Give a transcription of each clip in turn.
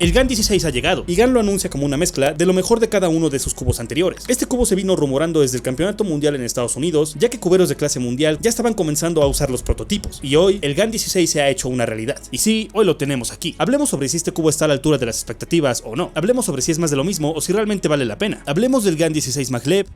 El GAN 16 ha llegado, y GAN lo anuncia como una mezcla de lo mejor de cada uno de sus cubos anteriores. Este cubo se vino rumorando desde el campeonato mundial en Estados Unidos, ya que cuberos de clase mundial ya estaban comenzando a usar los prototipos, y hoy el GAN 16 se ha hecho una realidad. Y sí, hoy lo tenemos aquí. Hablemos sobre si este cubo está a la altura de las expectativas o no. Hablemos sobre si es más de lo mismo o si realmente vale la pena. Hablemos del GAN 16 Maglev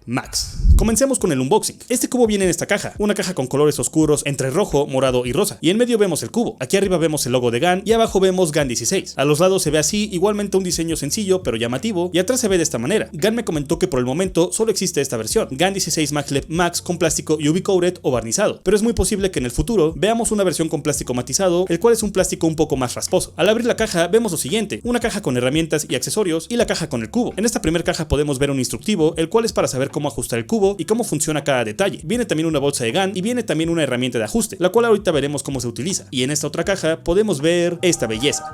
Max. Comencemos con el unboxing. Este cubo viene en esta caja, una caja con colores oscuros entre rojo, morado y rosa, y en medio vemos el cubo. Aquí arriba vemos el logo de GAN y abajo vemos GAN 16. A los lados se ve así, igualmente un diseño sencillo pero llamativo, y atrás se ve de esta manera. GAN me comentó que por el momento solo existe esta versión, GAN 16 Maglev Max con plástico UV coated o barnizado, pero es muy posible que en el futuro veamos una versión con plástico matizado, el cual es un plástico un poco más rasposo. Al abrir la caja vemos lo siguiente, una caja con herramientas y accesorios y la caja con el cubo. En esta primera caja podemos ver un instructivo, el cual es para saber cómo ajustar el cubo y cómo funciona cada detalle. Viene también una bolsa de GAN y viene también una herramienta de ajuste, la cual ahorita veremos cómo se utiliza. Y en esta otra caja podemos ver esta belleza.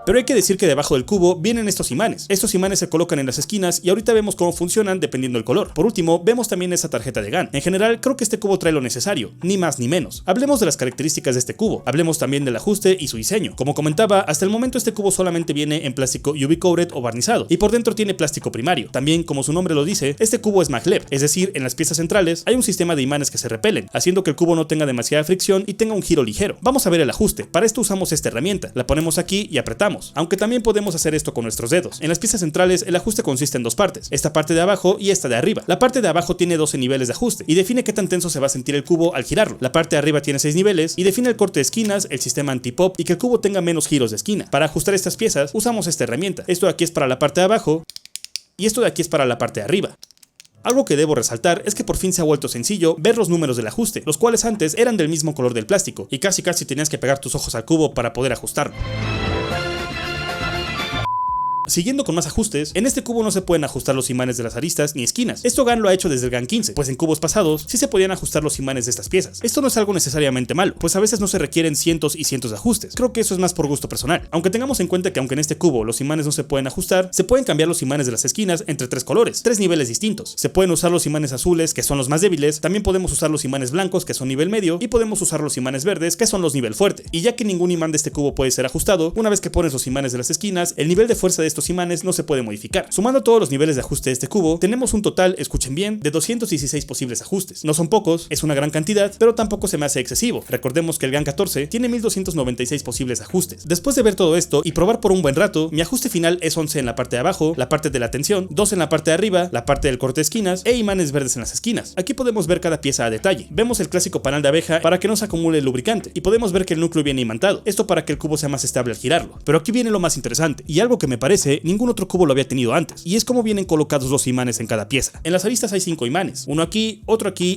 Pero hay que decir que debajo del cubo vienen estos imanes. Estos imanes se colocan en las esquinas y ahorita vemos cómo funcionan dependiendo del color. Por último, vemos también esa tarjeta de GAN. En general, creo que este cubo trae lo necesario, ni más ni menos. Hablemos de las características de este cubo. Hablemos también del ajuste y su diseño. Como comentaba, hasta el momento este cubo solamente viene en plástico UV coated o barnizado, y por dentro tiene plástico primario. También, como su nombre lo dice, este cubo es Maglev, es decir, en las piezas centrales hay un sistema de imanes que se repelen, haciendo que el cubo no tenga demasiada fricción y tenga un giro ligero. Vamos a ver el ajuste. Para esto usamos esta herramienta. La ponemos aquí y apretamos, aunque también podemos hacer esto con nuestros dedos. En las piezas centrales el ajuste consiste en dos partes, esta parte de abajo y esta de arriba. La parte de abajo tiene 12 niveles de ajuste y define qué tan tenso se va a sentir el cubo al girarlo. La parte de arriba tiene 6 niveles y define el corte de esquinas, el sistema anti-pop y que el cubo tenga menos giros de esquina. Para ajustar estas piezas usamos esta herramienta. Esto de aquí es para la parte de abajo y esto de aquí es para la parte de arriba. Algo que debo resaltar es que por fin se ha vuelto sencillo ver los números del ajuste, los cuales antes eran del mismo color del plástico y casi tenías que pegar tus ojos al cubo para poder ajustarlo. Siguiendo con más ajustes, en este cubo no se pueden ajustar los imanes de las aristas ni esquinas. Esto GAN lo ha hecho desde el GAN 15, pues en cubos pasados sí se podían ajustar los imanes de estas piezas. Esto no es algo necesariamente malo, pues a veces no se requieren cientos y cientos de ajustes. Creo que eso es más por gusto personal. Aunque tengamos en cuenta que aunque en este cubo los imanes no se pueden ajustar, se pueden cambiar los imanes de las esquinas entre tres colores, tres niveles distintos. Se pueden usar los imanes azules, que son los más débiles, también podemos usar los imanes blancos, que son nivel medio, y podemos usar los imanes verdes, que son los nivel fuerte. Y ya que ningún imán de este cubo puede ser ajustado, una vez que pones los imanes de las esquinas, el nivel de fuerza de estos imanes no se puede modificar. Sumando todos los niveles de ajuste de este cubo, tenemos un total, escuchen bien, de 216 posibles ajustes. No son pocos, es una gran cantidad, pero tampoco se me hace excesivo. Recordemos que el GAN 14 tiene 1296 posibles ajustes. Después de ver todo esto y probar por un buen rato, mi ajuste final es 11 en la parte de abajo, la parte de la tensión, 2 en la parte de arriba, la parte del corte de esquinas e imanes verdes en las esquinas. Aquí podemos ver cada pieza a detalle. Vemos el clásico panal de abeja para que no se acumule el lubricante y podemos ver que el núcleo viene imantado, esto para que el cubo sea más estable al girarlo. Pero aquí viene lo más interesante y algo que me parece ningún otro cubo lo había tenido antes, y es cómo vienen colocados los imanes en cada pieza. En las aristas hay 5 imanes, uno aquí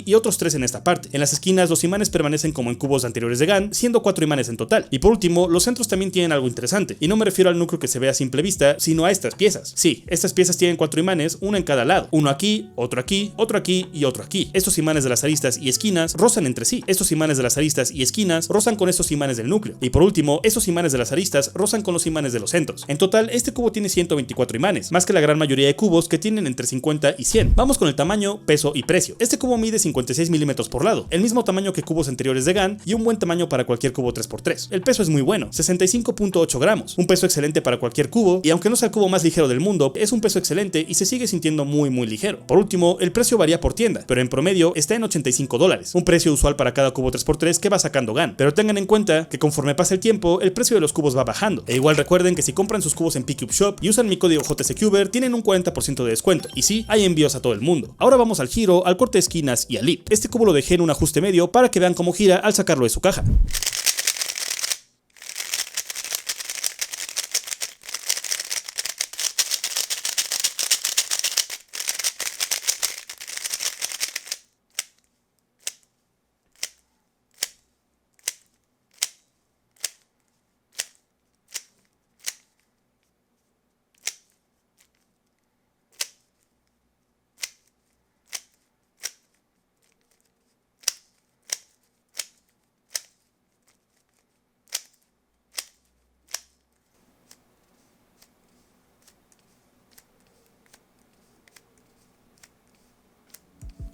y otros 3 en esta parte. En las esquinas los imanes permanecen como en cubos anteriores de GAN, siendo 4 imanes en total. Y por último, los centros también tienen algo interesante, y no me refiero al núcleo que se ve a simple vista, sino a estas piezas. Sí, estas piezas tienen 4 imanes, uno en cada lado, uno aquí, otro aquí, otro aquí y otro aquí. Estos imanes de las aristas y esquinas rozan entre sí. Estos imanes de las aristas y esquinas rozan con estos imanes del núcleo. Y por último, estos imanes de las aristas rozan con los imanes de los centros. En total, este cubo tiene 124 imanes, más que la gran mayoría de cubos que tienen entre 50 y 100. Vamos con el tamaño, peso y precio. Este cubo mide 56 milímetros por lado, el mismo tamaño que cubos anteriores de GAN y un buen tamaño para cualquier cubo 3x3. El peso es muy bueno, 65.8 gramos, un peso excelente para cualquier cubo, y aunque no sea el cubo más ligero del mundo, es un peso excelente y se sigue sintiendo muy ligero. Por último, el precio varía por tienda, pero en promedio está en $85, un precio usual para cada cubo 3x3 que va sacando GAN. Pero tengan en cuenta que conforme pasa el tiempo, el precio de los cubos va bajando. E igual recuerden que si compran sus cubos en Pickup Shop y usan mi código JCCuber, tienen un 40% de descuento, y sí, hay envíos a todo el mundo. Ahora vamos al giro, al corte de esquinas y al lip. Este cubo lo dejé en un ajuste medio para que vean cómo gira al sacarlo de su caja.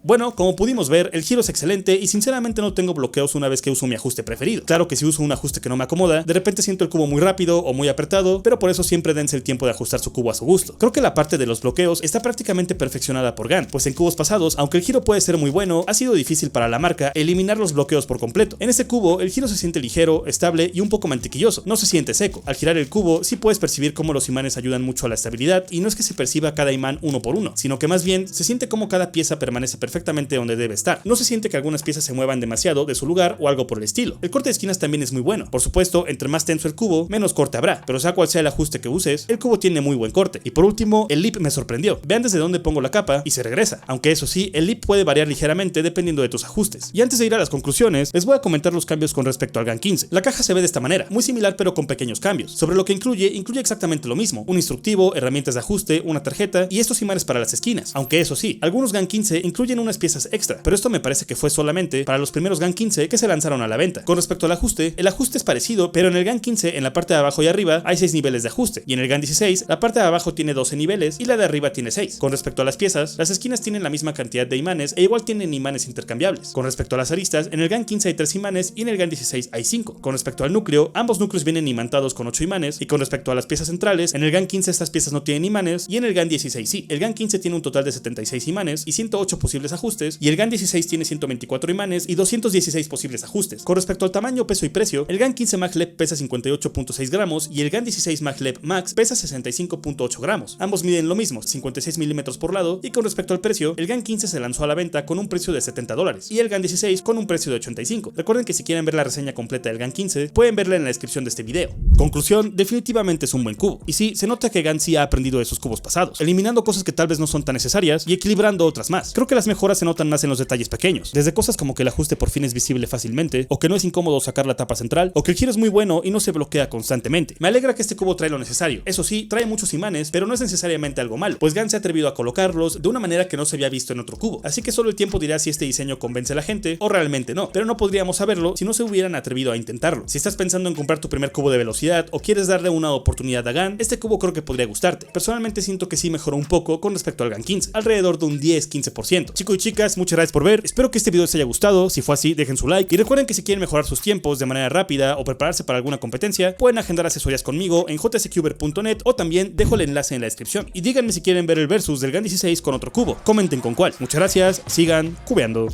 Bueno, como pudimos ver, el giro es excelente y sinceramente no tengo bloqueos una vez que uso mi ajuste preferido. Claro que si uso un ajuste que no me acomoda, de repente siento el cubo muy rápido o muy apretado, pero por eso siempre dense el tiempo de ajustar su cubo a su gusto. Creo que la parte de los bloqueos está prácticamente perfeccionada por GAN, pues en cubos pasados, aunque el giro puede ser muy bueno, ha sido difícil para la marca eliminar los bloqueos por completo. En este cubo, el giro se siente ligero, estable y un poco mantequilloso, no se siente seco. Al girar el cubo, sí puedes percibir cómo los imanes ayudan mucho a la estabilidad y no es que se perciba cada imán uno por uno, sino que más bien se siente como cada pieza permanece perfectamente donde debe estar. No se siente que algunas piezas se muevan demasiado de su lugar o algo por el estilo. El corte de esquinas también es muy bueno. Por supuesto, entre más tenso el cubo, menos corte habrá, pero sea cual sea el ajuste que uses, el cubo tiene muy buen corte. Y por último, el lip me sorprendió. Vean desde dónde pongo la capa y se regresa, aunque eso sí, el lip puede variar ligeramente dependiendo de tus ajustes. Y antes de ir a las conclusiones, les voy a comentar los cambios con respecto al GAN 15. La caja se ve de esta manera, muy similar pero con pequeños cambios. Sobre lo que incluye exactamente lo mismo: un instructivo, herramientas de ajuste, una tarjeta y estos imanes para las esquinas. Aunque eso sí, algunos GAN 15 incluyen unas piezas extra, pero esto me parece que fue solamente para los primeros GAN 15 que se lanzaron a la venta. Con respecto al ajuste, el ajuste es parecido, pero en el GAN 15 en la parte de abajo y arriba hay 6 niveles de ajuste, y en el GAN 16 la parte de abajo tiene 12 niveles y la de arriba tiene 6. Con respecto a las piezas, las esquinas tienen la misma cantidad de imanes e igual tienen imanes intercambiables. Con respecto a las aristas, en el GAN 15 hay 3 imanes y en el GAN 16 hay 5. Con respecto al núcleo, ambos núcleos vienen imantados con 8 imanes, y con respecto a las piezas centrales, en el GAN 15 estas piezas no tienen imanes y en el GAN 16 sí. El GAN 15 tiene un total de 76 imanes y 108 posibles ajustes, y el GAN 16 tiene 124 imanes y 216 posibles ajustes. Con respecto al tamaño, peso y precio, el GAN 15 Maglev pesa 58.6 gramos y el GAN 16 Maglev Max pesa 65.8 gramos. Ambos miden lo mismo, 56 milímetros por lado, y con respecto al precio, el GAN 15 se lanzó a la venta con un precio de $70 y el GAN 16 con un precio de 85. Recuerden que si quieren ver la reseña completa del GAN 15, pueden verla en la descripción de este video. Conclusión, definitivamente es un buen cubo. Y sí, se nota que GAN sí ha aprendido de sus cubos pasados, eliminando cosas que tal vez no son tan necesarias y equilibrando otras más. Creo que las mejoras se notan más en los detalles pequeños, desde cosas como que el ajuste por fin es visible fácilmente, o que no es incómodo sacar la tapa central, o que el giro es muy bueno y no se bloquea constantemente. Me alegra que este cubo trae lo necesario. Eso sí, trae muchos imanes, pero no es necesariamente algo malo, pues GAN se ha atrevido a colocarlos de una manera que no se había visto en otro cubo. Así que solo el tiempo dirá si este diseño convence a la gente o realmente no, pero no podríamos saberlo si no se hubieran atrevido a intentarlo. Si estás pensando en comprar tu primer cubo de velocidad o quieres darle una oportunidad a GAN, este cubo creo que podría gustarte. Personalmente siento que sí mejoró un poco con respecto al GAN 15, alrededor de un 10-15%. Chicos y chicas, muchas gracias por ver. Espero que este video les haya gustado. Si fue así, dejen su like y recuerden que si quieren mejorar sus tiempos de manera rápida o prepararse para alguna competencia, pueden agendar asesorías conmigo en jscuber.net o también dejo el enlace en la descripción. Y díganme si quieren ver el versus del GAN 16 con otro cubo. Comenten con cuál. Muchas gracias, sigan cubeando.